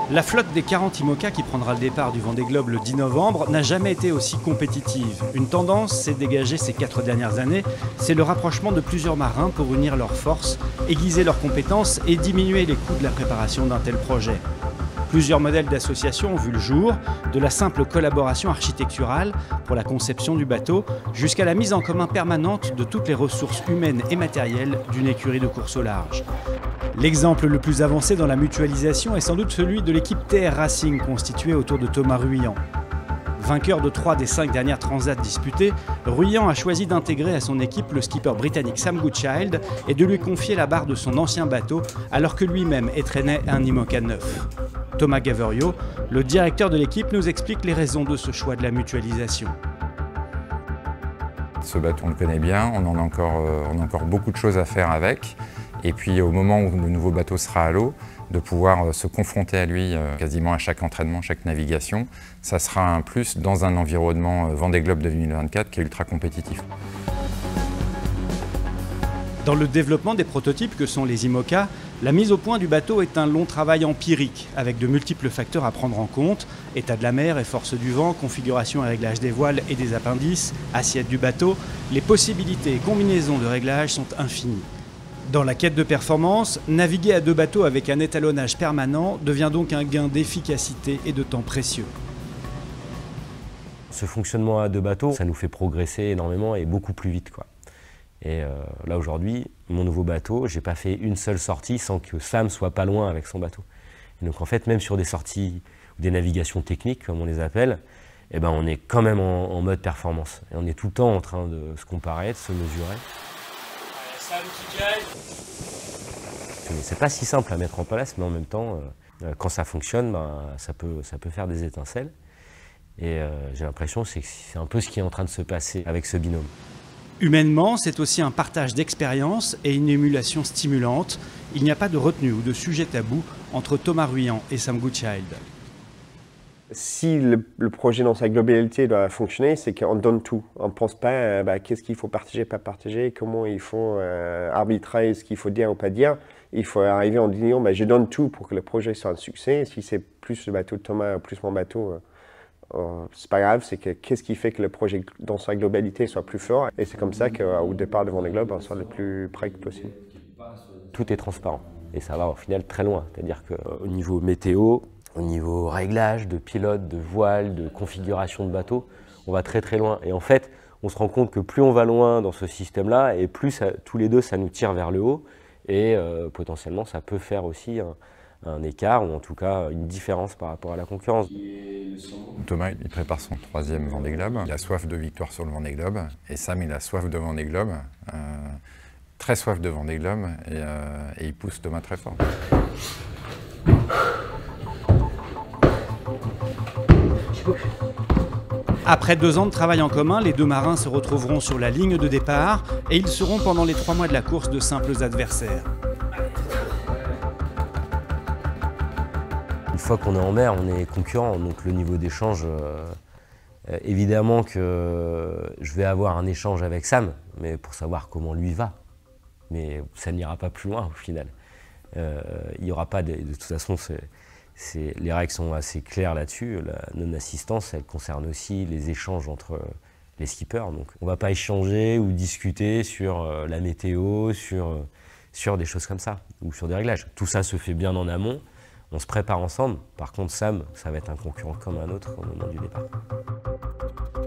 La flotte des 40 IMOCA qui prendra le départ du Vendée Globe le 10 novembre n'a jamais été aussi compétitive. Une tendance s'est dégagée ces 4 dernières années, c'est le rapprochement de plusieurs marins pour unir leurs forces, aiguiser leurs compétences et diminuer les coûts de la préparation d'un tel projet. Plusieurs modèles d'associations ont vu le jour, de la simple collaboration architecturale pour la conception du bateau jusqu'à la mise en commun permanente de toutes les ressources humaines et matérielles d'une écurie de course au large. L'exemple le plus avancé dans la mutualisation est sans doute celui de l'équipe TR Racing constituée autour de Thomas Ruyant. Vainqueur de 3 des 5 dernières transats disputées, Ruyant a choisi d'intégrer à son équipe le skipper britannique Sam Goodchild et de lui confier la barre de son ancien bateau alors que lui-même étrennait un IMOCA neuf. Thomas Gaverio, le directeur de l'équipe, nous explique les raisons de ce choix de la mutualisation. Ce bateau, on le connaît bien, on a encore beaucoup de choses à faire avec. Et puis au moment où le nouveau bateau sera à l'eau, de pouvoir se confronter à lui quasiment à chaque entraînement, chaque navigation, ça sera un plus dans un environnement Vendée Globe 2024 qui est ultra compétitif. Dans le développement des prototypes que sont les IMOCA, la mise au point du bateau est un long travail empirique, avec de multiples facteurs à prendre en compte, état de la mer et force du vent, configuration et réglage des voiles et des appendices, assiette du bateau, les possibilités et combinaisons de réglage sont infinies. Dans la quête de performance, naviguer à 2 bateaux avec un étalonnage permanent devient donc un gain d'efficacité et de temps précieux. Ce fonctionnement à 2 bateaux, ça nous fait progresser énormément et beaucoup plus vite, quoi. Et là aujourd'hui, mon nouveau bateau, j'ai pas fait une seule sortie sans que Sam soit pas loin avec son bateau. Et donc en fait, même sur des sorties ou des navigations techniques, comme on les appelle, eh ben, on est quand même en mode performance. Et on est tout le temps en train de se comparer, de se mesurer. C'est pas si simple à mettre en place, mais en même temps, quand ça fonctionne, ben, ça peut faire des étincelles. Et j'ai l'impression que c'est un peu ce qui est en train de se passer avec ce binôme. Humainement, c'est aussi un partage d'expériences et une émulation stimulante. Il n'y a pas de retenue ou de sujet tabou entre Thomas Ruyant et Sam Goodchild. Si le projet dans sa globalité doit fonctionner, c'est qu'on donne tout. On ne pense pas qu'est-ce qu'il faut partager, pas partager, comment il faut arbitrer ce qu'il faut dire ou pas dire. Il faut arriver en disant je donne tout pour que le projet soit un succès. Si c'est plus le bateau de Thomas ou plus mon bateau, c'est pas grave, c'est que qu'est-ce qui fait que le projet dans sa globalité soit plus fort. Et c'est comme ça qu'au départ de Vendée Globe, on soit le plus près que possible. Tout est transparent et ça va au final très loin. C'est-à-dire qu'au niveau météo, au niveau réglage de pilote, de voile, de configuration de bateau, on va très très loin. Et en fait, on se rend compte que plus on va loin dans ce système-là, et plus tous les deux ça nous tire vers le haut. Et potentiellement, ça peut faire aussi un écart, ou en tout cas une différence par rapport à la concurrence. Thomas, il prépare son 3e Vendée Globe. Il a soif de victoire sur le Vendée Globe. Et Sam, il a soif de Vendée Globe. Très soif de Vendée Globe. Et il pousse Thomas très fort. Après 2 ans de travail en commun, les 2 marins se retrouveront sur la ligne de départ et ils seront pendant les 3 mois de la course de simples adversaires. Une fois qu'on est en mer, on est concurrents, donc le niveau d'échange, évidemment que je vais avoir un échange avec Sam, mais pour savoir comment lui va. Mais ça n'ira pas plus loin au final. Il n'y aura pas de toute façon, les règles sont assez claires là-dessus. La non-assistance, elle concerne aussi les échanges entre les skippers. Donc on ne va pas échanger ou discuter sur la météo, sur des choses comme ça, ou sur des réglages. Tout ça se fait bien en amont. On se prépare ensemble. Par contre, Sam, ça va être un concurrent comme un autre au moment du départ.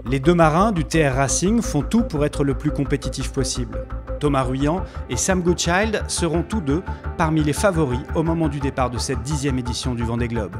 Les 2 marins du TR Racing font tout pour être le plus compétitif possible. Thomas Ruyant et Sam Goodchild seront tous 2 parmi les favoris au moment du départ de cette 10e édition du Vendée Globe.